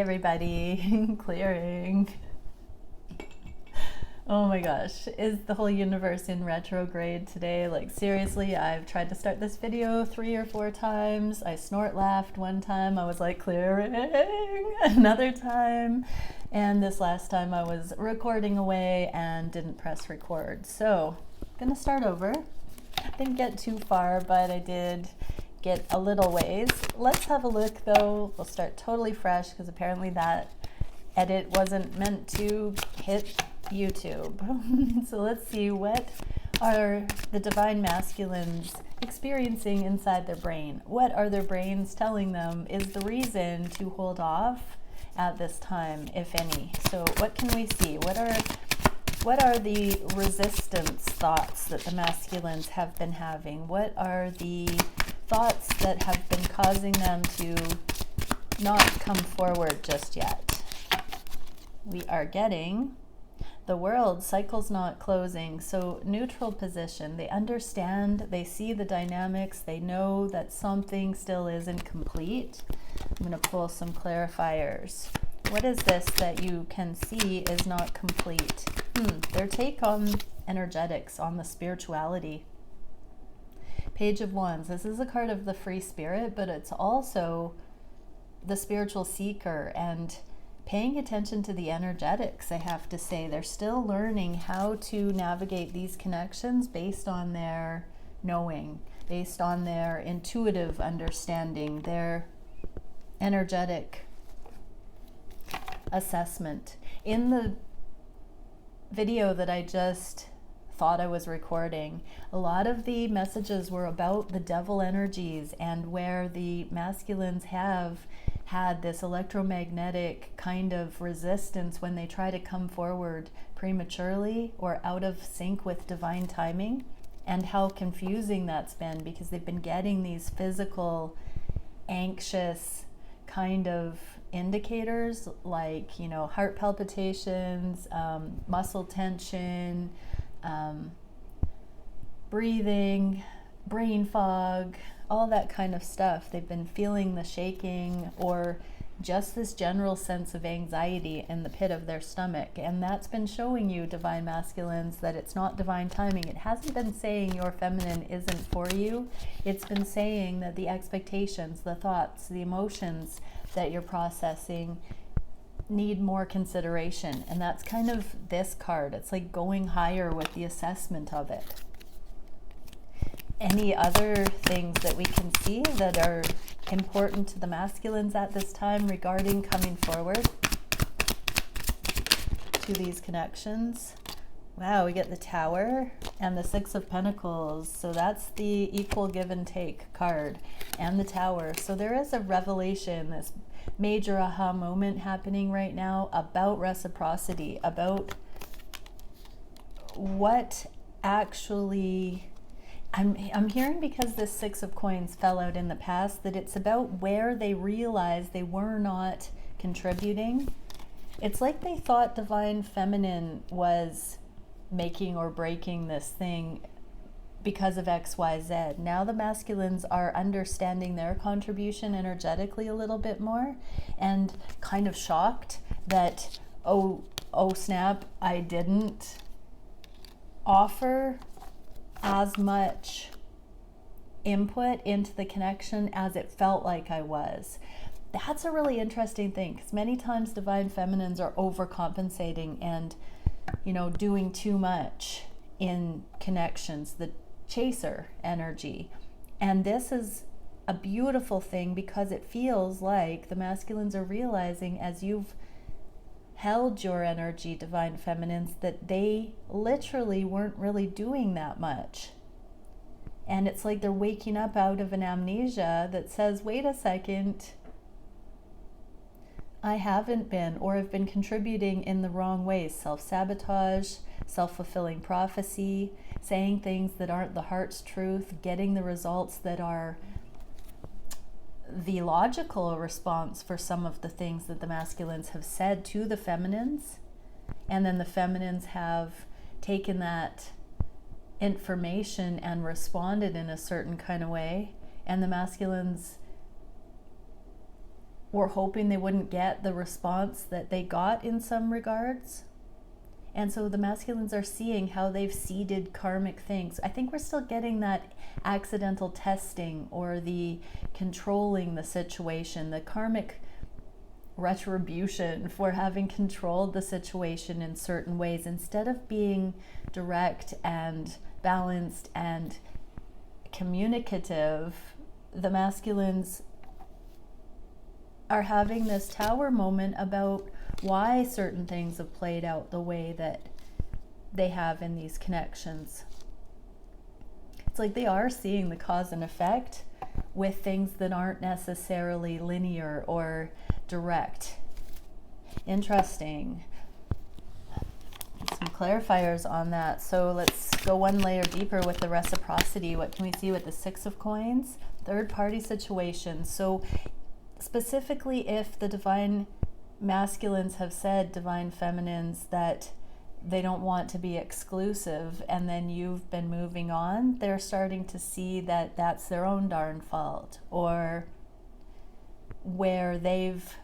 everybody. Clearing. Oh my gosh, is the whole universe in retrograde today? Like seriously, I've tried to start this video 3 or 4 times. I snort laughed one time. I was like clearing another time. And this last time I was recording away and didn't press record. So I'm gonna start over. Didn't get too far, but I did get a little ways. Let's have a look though. We'll start totally fresh because apparently that edit wasn't meant to hit YouTube. So let's see, what are the divine masculines experiencing inside their brain? What are their brains telling them is the reason to hold off at this time, if any? So what can we see? What are the resistance thoughts that the masculines have been having? What are the thoughts that have been causing them to not come forward just yet? We are getting the world cycle's not closing, so neutral position. They understand, they see the dynamics, they know that something still isn't complete. I'm going to pull some clarifiers. What is this that you can see is not complete? Their take on energetics, on the spirituality. Page of Wands. This is a card of the free spirit, but it's also the spiritual seeker and paying attention to the energetics, I have to say. They're still learning how to navigate these connections based on their knowing, based on their intuitive understanding, their energetic assessment. In the video that I just thought I was recording, a lot of the messages were about the devil energies and where the masculines have had this electromagnetic kind of resistance when they try to come forward prematurely or out of sync with divine timing, and how confusing that's been because they've been getting these physical, anxious kind of indicators like, you know, heart palpitations, muscle tension, breathing, brain fog, all that kind of stuff. They've been feeling the shaking or just this general sense of anxiety in the pit of their stomach. And that's been showing you, divine masculines, that it's not divine timing. It hasn't been saying your feminine isn't for you. It's been saying that the expectations, the thoughts, the emotions that you're processing need more consideration. And that's kind of this card. It's like going higher with the assessment of it. Any other things that we can see that are important to the masculines at this time regarding coming forward to these connections? Wow, we get the Tower and the Six of Pentacles. So that's the equal give and take card, and the Tower. So there is a revelation, this major aha moment happening right now about reciprocity, about what actually... I'm hearing, because this Six of Coins fell out in the past, that it's about where they realized they were not contributing. It's like they thought divine feminine was making or breaking this thing because of XYZ. Now the masculines are understanding their contribution energetically a little bit more and kind of shocked that, oh snap, I didn't offer as much input into the connection as it felt like I was. That's a really interesting thing, because many times divine feminines are overcompensating and, you know, doing too much in connections, the chaser energy. And this is a beautiful thing because it feels like the masculines are realizing, as you've held your energy, divine feminines, that they literally weren't really doing that much. And it's like they're waking up out of an amnesia that says, wait a second, I haven't been, or have been contributing in the wrong ways. Self-sabotage, self-fulfilling prophecy, saying things that aren't the heart's truth, getting the results that are the logical response for some of the things that the masculines have said to the feminines, and then the feminines have taken that information and responded in a certain kind of way, and the masculines were hoping they wouldn't get the response that they got in some regards. And so the masculines are seeing how they've seeded karmic things. I think we're still getting that accidental testing or the controlling the situation, the karmic retribution for having controlled the situation in certain ways instead of being direct and balanced and communicative. The masculines are having this tower moment about why certain things have played out the way that they have in these connections. It's like they are seeing the cause and effect with things that aren't necessarily linear or direct. Interesting. Some clarifiers on that. So let's go one layer deeper with the reciprocity. What can we see with the Six of Coins? Third party situation. So specifically, if the divine masculines have said, divine feminines, that they don't want to be exclusive, and then you've been moving on, they're starting to see that that's their own darn fault. Or where they've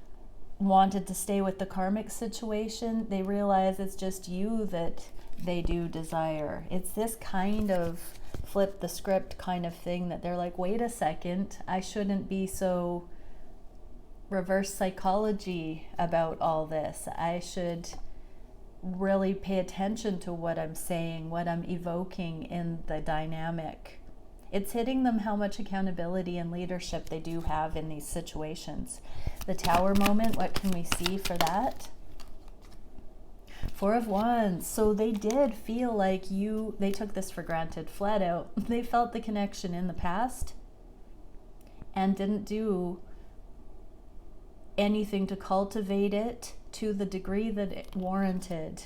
wanted to stay with the karmic situation, they realize it's just you that they do desire. It's this kind of flip the script kind of thing that they're like, wait a second, I shouldn't be so reverse psychology about all this. I should really pay attention to what I'm saying, what I'm evoking in the dynamic. It's hitting them how much accountability and leadership they do have in these situations. The Tower moment, what can we see for that? Four of Wands. So they did feel like they took this for granted, flat out. They felt the connection in the past and didn't do anything to cultivate it to the degree that it warranted.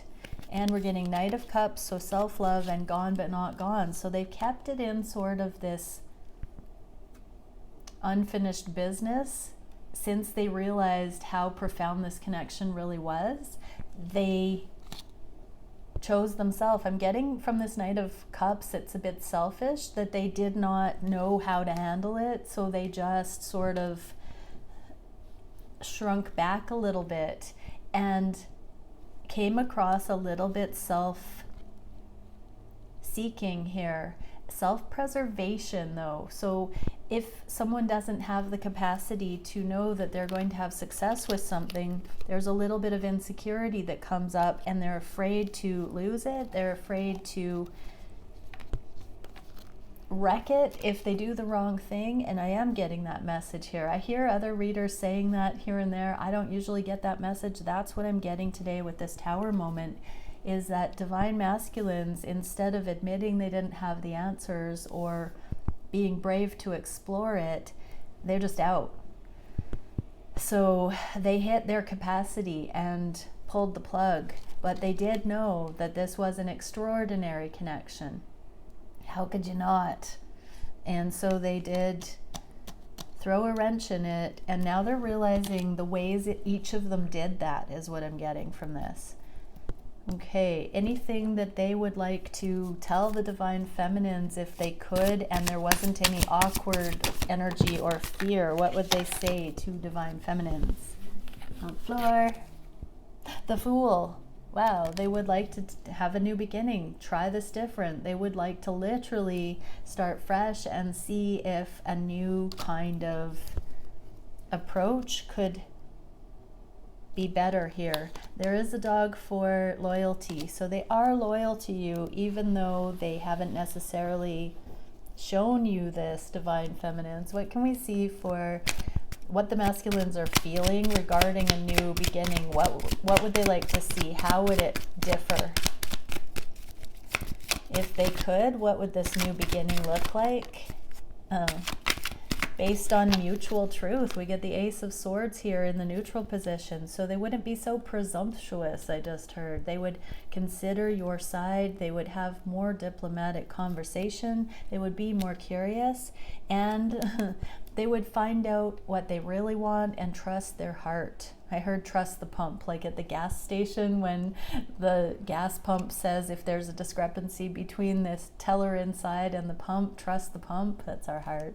And we're getting Knight of Cups, so self-love and gone but not gone. So they've kept it in sort of this unfinished business since they realized how profound this connection really was. They chose themselves. I'm getting from this Knight of Cups, it's a bit selfish that they did not know how to handle it, so they just sort of shrunk back a little bit and came across a little bit self-seeking here. Self-preservation though. So if someone doesn't have the capacity to know that they're going to have success with something, there's a little bit of insecurity that comes up and they're afraid to lose it. They're afraid to wreck it if they do the wrong thing. And I am getting that message here. I hear other readers saying that here and there. I don't usually get that message. That's what I'm getting today with this Tower moment, is that divine masculines, instead of admitting they didn't have the answers or being brave to explore it, they're just out. So they hit their capacity and pulled the plug, but they did know that this was an extraordinary connection. How could you not? And so they did throw a wrench in it, and now they're realizing the ways that each of them did that is what I'm getting from this. Okay, anything that they would like to tell the divine feminines if they could, and there wasn't any awkward energy or fear, what would they say to divine feminines? On the floor. The Fool. Wow, they would like to have a new beginning, try this different. They would like to literally start fresh and see if a new kind of approach could be better here. There is a dog for loyalty, so they are loyal to you even though they haven't necessarily shown you this, divine feminines. What can we see for what the masculines are feeling regarding a new beginning? What would they like to see? How would it differ? If they could, what would this new beginning look like? Based on mutual truth, we get the Ace of Swords here in the neutral position. So they wouldn't be so presumptuous, I just heard. They would consider your side. They would have more diplomatic conversation. They would be more curious. And they would find out what they really want and trust their heart. I heard trust the pump, like at the gas station when the gas pump says if there's a discrepancy between this teller inside and the pump, trust the pump. That's our heart.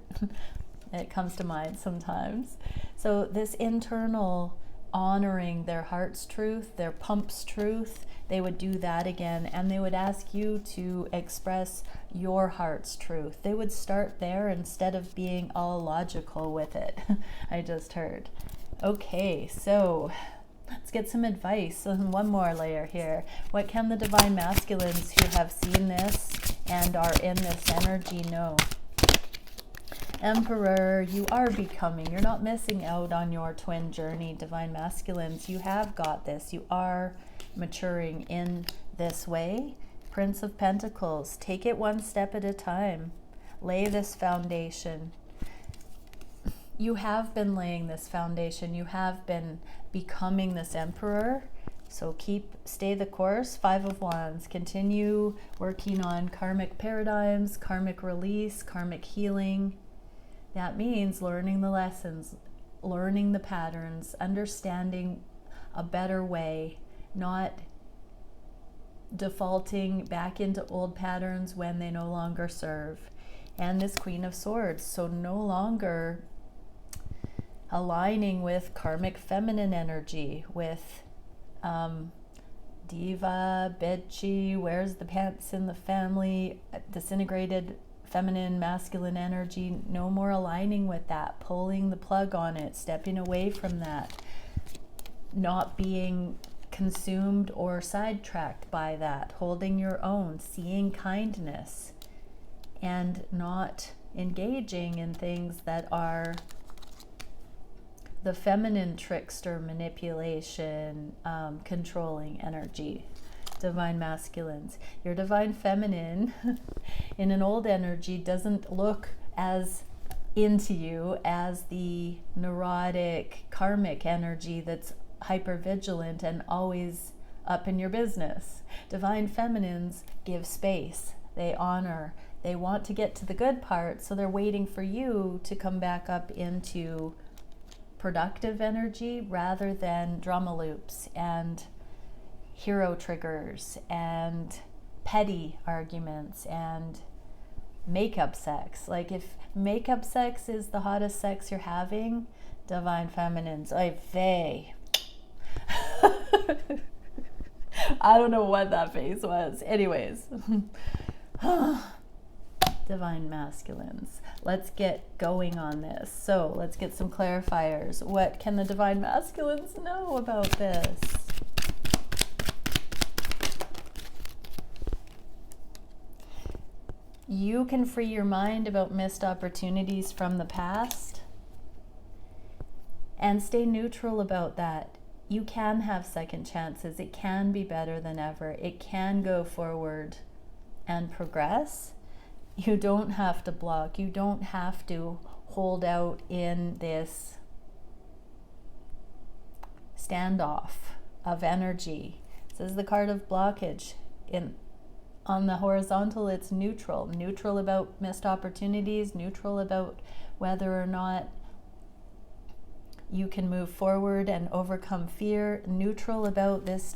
It comes to mind sometimes. So this internal honoring their heart's truth, their pump's truth, they would do that again, and they would ask you to express your heart's truth. They would start there instead of being all logical with it. I just heard. Okay, so let's get some advice. And one more layer here. What can the divine masculines who have seen this and are in this energy know? Emperor, you are becoming. You're not missing out on your twin journey, divine masculines. You have got this. You are maturing in this way. Prince of Pentacles, take it one step at a time. Lay this foundation. You have been laying this foundation. You have been becoming this emperor. So stay the course. 5 of Wands. Continue working on karmic paradigms, karmic release, karmic healing. That means learning the lessons, learning the patterns, understanding a better way, not defaulting back into old patterns when they no longer serve. And this Queen of Swords, so no longer aligning with karmic feminine energy, with diva, bitchy, wears the pants in the family, disintegrated feminine, masculine energy. No more aligning with that, pulling the plug on it, stepping away from that, not being consumed or sidetracked by that, holding your own, seeing kindness, and not engaging in things that are the feminine trickster, manipulation, controlling energy. Divine masculines. Your divine feminine in an old energy doesn't look as into you as the neurotic karmic energy that's hyper vigilant and always up in your business. Divine feminines give space. They honor. They want to get to the good part, so they're waiting for you to come back up into productive energy rather than drama loops and hero triggers and petty arguments and makeup sex. Like, if makeup sex is the hottest sex you're having, divine feminines, they I don't know what that face was. Anyways, divine masculines, let's get going on this. So let's get some clarifiers. What can the divine masculines know about this? You can free your mind about missed opportunities from the past and stay neutral about that. You can have second chances. It can be better than ever. It can go forward and progress. You don't have to block. You don't have to hold out in this standoff of energy. This is the card of blockage. On the horizontal, it's neutral. Neutral about missed opportunities, neutral about whether or not you can move forward and overcome fear, neutral about this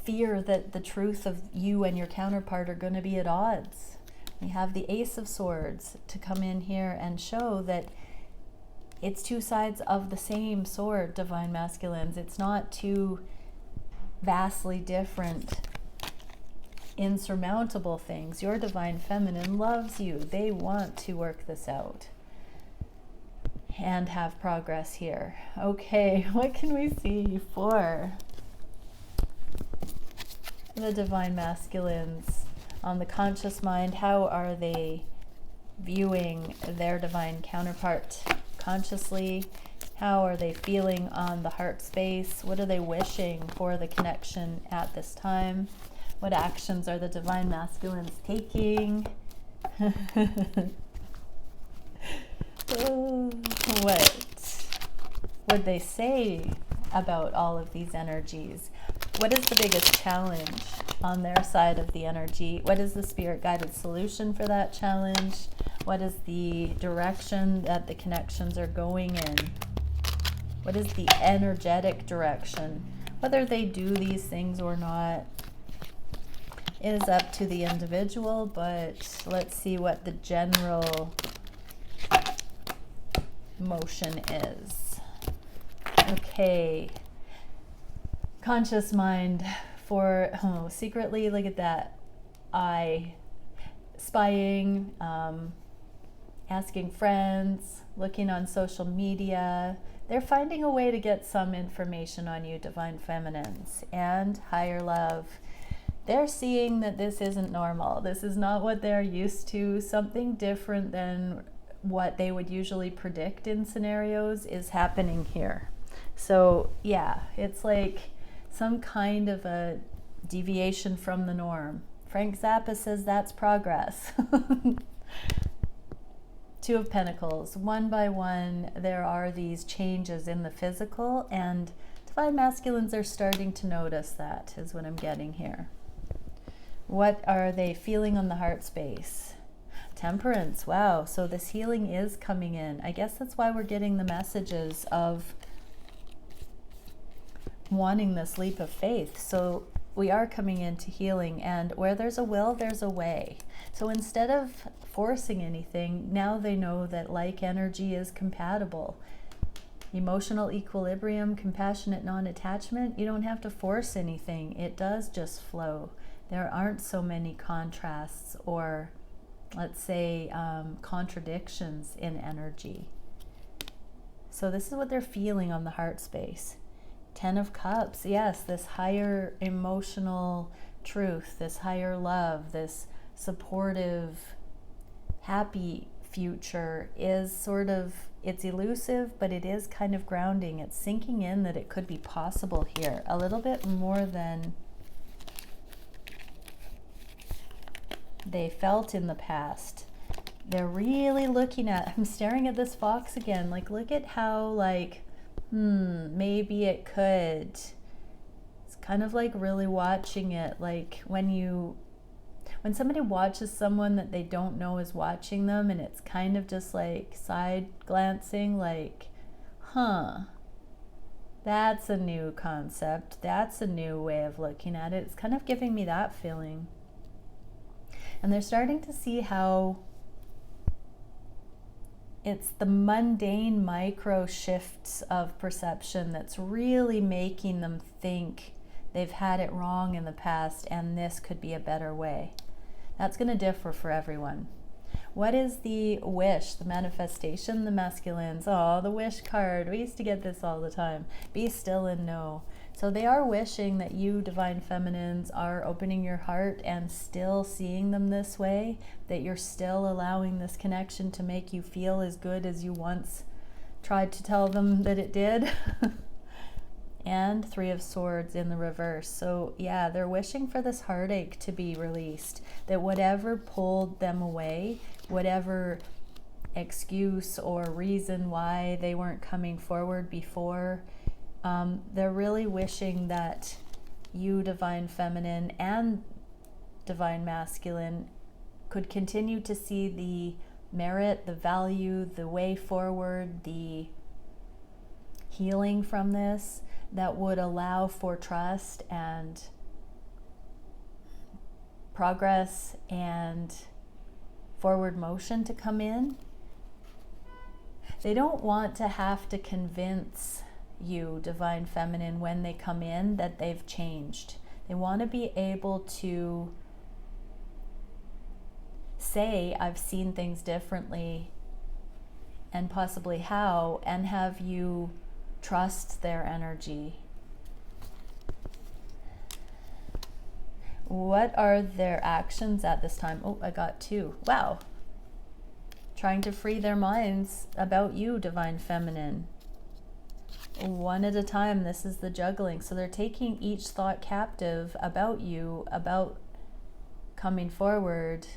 fear that the truth of you and your counterpart are going to be at odds. We have the Ace of Swords to come in here and show that it's two sides of the same sword, divine masculines. It's not two vastly different, insurmountable things. Your divine feminine loves you. They want to work this out and have progress here. Okay, what can we see for the divine masculines on the conscious mind? How are they viewing their divine counterpart consciously? How are they feeling on the heart space? What are they wishing for the connection at this time? What actions are the divine masculines taking? What would they say about all of these energies? What is the biggest challenge on their side of the energy? What is the spirit guided solution for that challenge? What is the direction that the connections are going in? What is the energetic direction? Whether they do these things or not is up to the individual, but let's see what the general motion is. Okay. Conscious mind for, secretly, look at that. I spying, asking friends, looking on social media. They're finding a way to get some information on you, Divine Feminines, and higher love. They're seeing that this isn't normal. This is not what they're used to. Something different than what they would usually predict in scenarios is happening here. So yeah, it's like some kind of a deviation from the norm. Frank Zappa says that's progress. Two of Pentacles. One by one, there are these changes in the physical, and Divine Masculines are starting to notice that, is what I'm getting here. What are they feeling on the heart space? Temperance. Wow. So this healing is coming in. I guess that's why we're getting the messages of wanting this leap of faith. So we are coming into healing, and where there's a will, there's a way. So instead of forcing anything, now they know that like energy is compatible. Emotional equilibrium, compassionate non-attachment, you don't have to force anything. It does just flow. There aren't so many contrasts or, let's say, contradictions in energy. So this is what they're feeling on the heart space. 10 of Cups, yes, this higher emotional truth, this higher love, this supportive, happy future is sort of, it's elusive, but it is kind of grounding. It's sinking in that it could be possible here. A little bit more than they felt in the past. They're really looking at, I'm staring at this fox again, like look at how like, maybe it could. It's kind of like really watching it, like when somebody watches someone that they don't know is watching them, and it's kind of just like side glancing, like, that's a new concept, that's a new way of looking at it. It's kind of giving me that feeling. And they're starting to see how it's the mundane micro shifts of perception that's really making them think they've had it wrong in the past and this could be a better way. That's going to differ for everyone. What is the wish, the manifestation, the masculines? Oh, the wish card. We used to get this all the time. Be still and know. So they are wishing that you, Divine Feminines, are opening your heart and still seeing them this way, that you're still allowing this connection to make you feel as good as you once tried to tell them that it did. And 3 of Swords in the reverse. So yeah, they're wishing for this heartache to be released, that whatever pulled them away, whatever excuse or reason why they weren't coming forward before, they're really wishing that you, Divine Feminine and Divine Masculine, could continue to see the merit, the value, the way forward, the healing from this that would allow for trust and progress and forward motion to come in. They don't want to have to convince you, Divine Feminine, when they come in that they've changed. They want to be able to say, I've seen things differently, and possibly how, and have you trust their energy. What are their actions at this time? Oh, I got 2. Wow. Trying to free their minds about you, Divine Feminine. One at a time. This is the juggling. So they're taking each thought captive about you, about coming forward,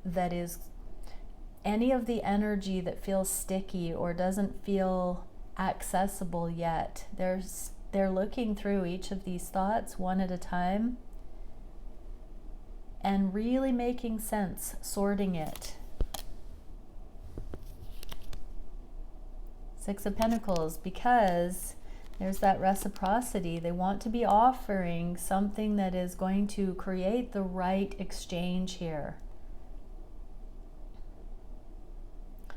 that is any of the energy that feels sticky or doesn't feel accessible yet. They're looking through each of these thoughts one at a time and really making sense, sorting it. 6 of Pentacles, because there's that reciprocity. They want to be offering something that is going to create the right exchange here.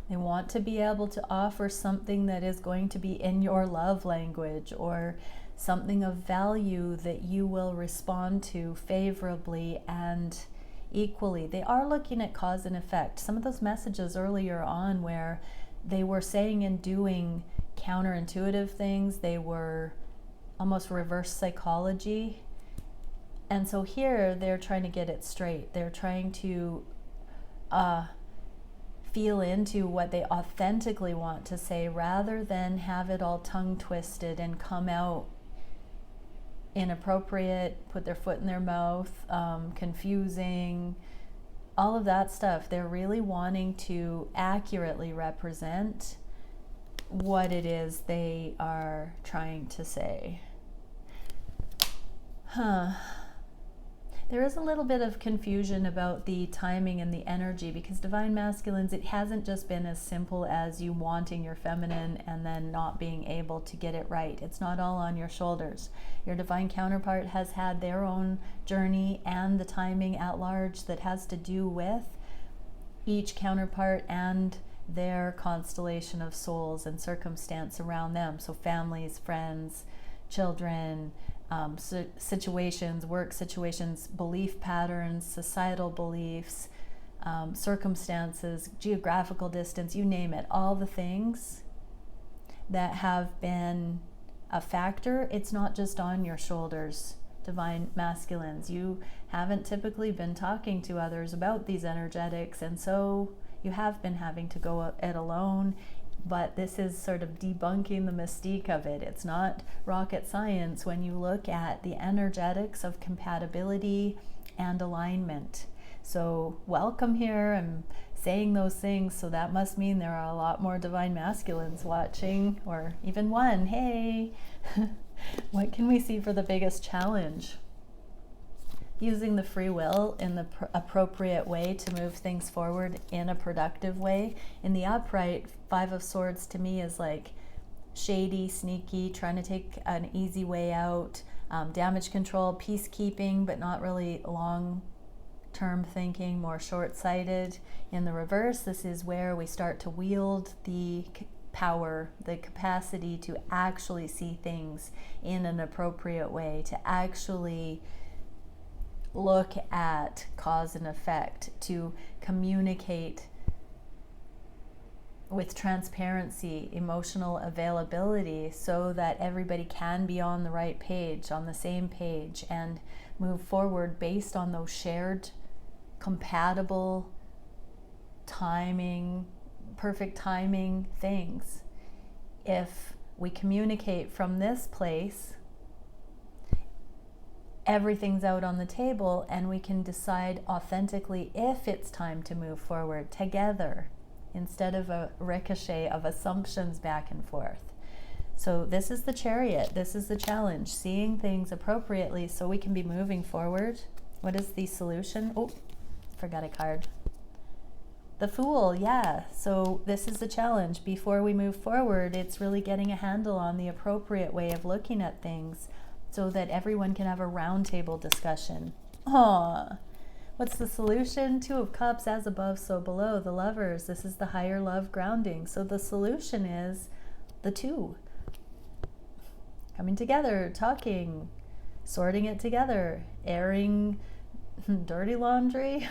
They want to be able to offer something that is going to be in your love language, or something of value that you will respond to favorably and equally. They are looking at cause and effect. Some of those messages earlier on where they were saying and doing counterintuitive things, they were almost reverse psychology. And so here they're trying to get it straight. They're trying to feel into what they authentically want to say, rather than have it all tongue twisted and come out inappropriate, put their foot in their mouth, confusing, all of that stuff. They're really wanting to accurately represent what it is they are trying to say. There is a little bit of confusion about the timing and the energy, because divine masculines, it hasn't just been as simple as you wanting your feminine and then not being able to get it right. It's not all on your shoulders. Your divine counterpart has had their own journey and the timing at large that has to do with each counterpart and their constellation of souls and circumstance around them. So families, friends, children, situations, work situations, belief patterns, societal beliefs, circumstances, geographical distance, you name it, all the things that have been a factor. It's not just on your shoulders, divine masculines. You haven't typically been talking to others about these energetics, and so you have been having to go it alone. But this is sort of debunking the mystique of it. It's not rocket science when you look at the energetics of compatibility and alignment. So welcome here. I'm saying those things, so that must mean there are a lot more divine masculines watching, or even one. Hey, what can we see for the biggest challenge? Using the free will in the appropriate way to move things forward in a productive way. In the upright, Five of Swords to me is like shady, sneaky, trying to take an easy way out, damage control, peacekeeping, but not really long-term thinking, more short-sighted. In the reverse, this is where we start to wield the power, the capacity to actually see things in an appropriate way, to actually look at cause and effect, to communicate with transparency, emotional availability, so that everybody can be on the right page, on the same page, and move forward based on those shared, compatible, timing, perfect timing things. If we communicate from this place, everything's out on the table, and we can decide authentically if it's time to move forward together, instead of a ricochet of assumptions back and forth. So this is the Chariot. This is the challenge, seeing things appropriately so we can be moving forward. What is the solution? Oh, forgot a card. The Fool, yeah. So this is the challenge. Before we move forward, it's really getting a handle on the appropriate way of looking at things, so that everyone can have a roundtable discussion. What's the solution? Two of Cups, as above, so below. The Lovers, this is the higher love grounding. So the solution is the two. Coming together, talking, sorting it together, airing dirty laundry,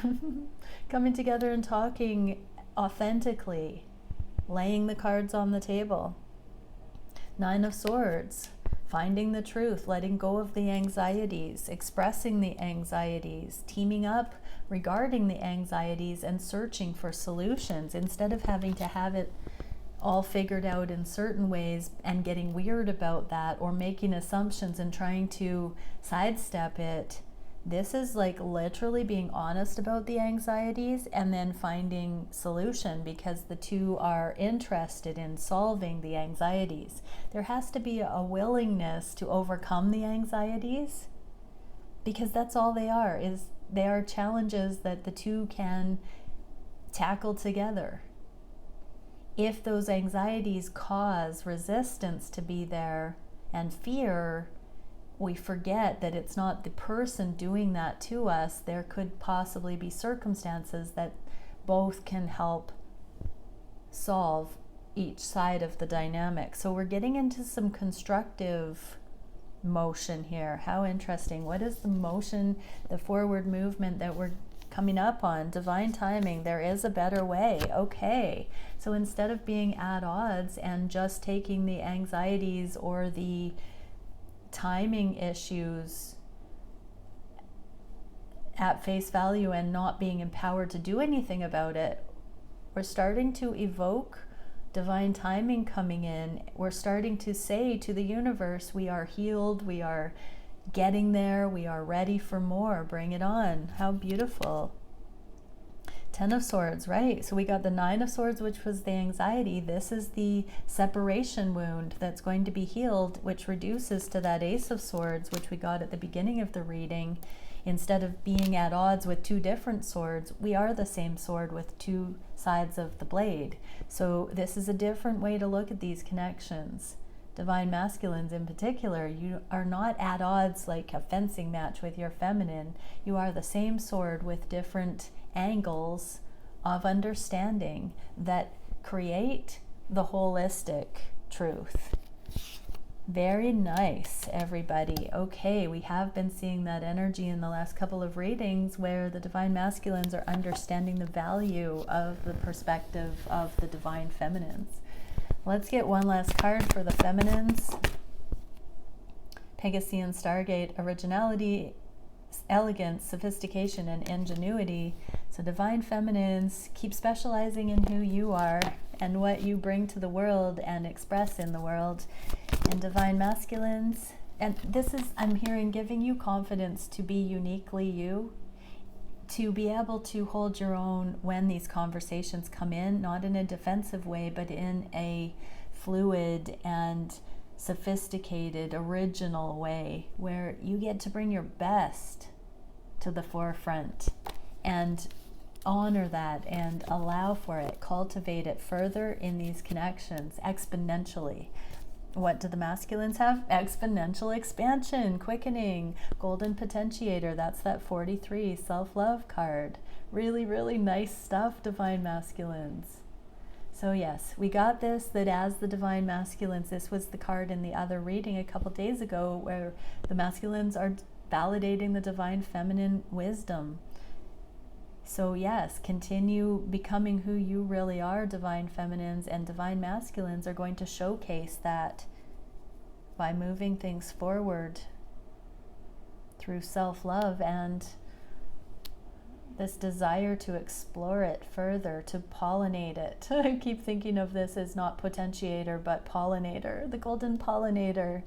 coming together and talking authentically, laying the cards on the table. Nine of Swords, finding the truth, letting go of the anxieties, expressing the anxieties, teaming up regarding the anxieties, and searching for solutions instead of having to have it all figured out in certain ways and getting weird about that, or making assumptions and trying to sidestep it. This is like literally being honest about the anxieties and then finding solution, because the two are interested in solving the anxieties. There has to be a willingness to overcome the anxieties, because that's all they are, is they are challenges that the two can tackle together. If those anxieties cause resistance to be there and fear, we forget that it's not the person doing that to us. There could possibly be circumstances that both can help solve each side of the dynamic. So we're getting into some constructive motion here. How interesting. What is the motion, the forward movement that we're coming up on? Divine timing. There is a better way. Okay. So instead of being at odds and just taking the anxieties or the timing issues at face value and not being empowered to do anything about it, we're starting to evoke divine timing coming in. We're starting to say to the universe, we are healed, we are getting there, we are ready for more, bring it on. How beautiful. Ten of Swords, right? So we got the Nine of Swords, which was the anxiety. This is the separation wound that's going to be healed, which reduces to that Ace of Swords, which we got at the beginning of the reading. Instead of being at odds with two different swords, we are the same sword with two sides of the blade. So this is a different way to look at these connections. Divine masculines in particular, you are not at odds like a fencing match with your feminine. You are the same sword with different angles of understanding that create the holistic truth. Very nice, everybody. Okay, we have been seeing that energy in the last couple of readings where the divine masculines are understanding the value of the perspective of the divine feminines. Let's get one last card for the feminines. Pegasian Stargate, originality, elegance, sophistication, and ingenuity. So divine feminines, keep specializing in who you are and what you bring to the world and express in the world. And divine masculines, and this is, I'm hearing, giving you confidence to be uniquely you, to be able to hold your own when these conversations come in, not in a defensive way, but in a fluid and sophisticated, original way where you get to bring your best to the forefront and honor that and allow for it, cultivate it further in these connections exponentially. What do the masculines have? Exponential expansion, quickening, golden potentiator. That's that 43 self-love card. Really, really nice stuff, divine masculines. So yes, we got this, that as the divine masculines, this was the card in the other reading a couple days ago where the masculines are validating the divine feminine wisdom. So yes, continue becoming who you really are, divine feminines, and divine masculines are going to showcase that by moving things forward through self-love and this desire to explore it further, to pollinate it. I keep thinking of this as not potentiator, but pollinator, the golden pollinator.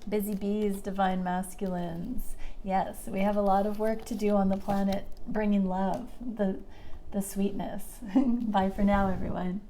Busy bees, divine masculines. Yes, we have a lot of work to do on the planet, bringing love, the sweetness. Bye for now, everyone.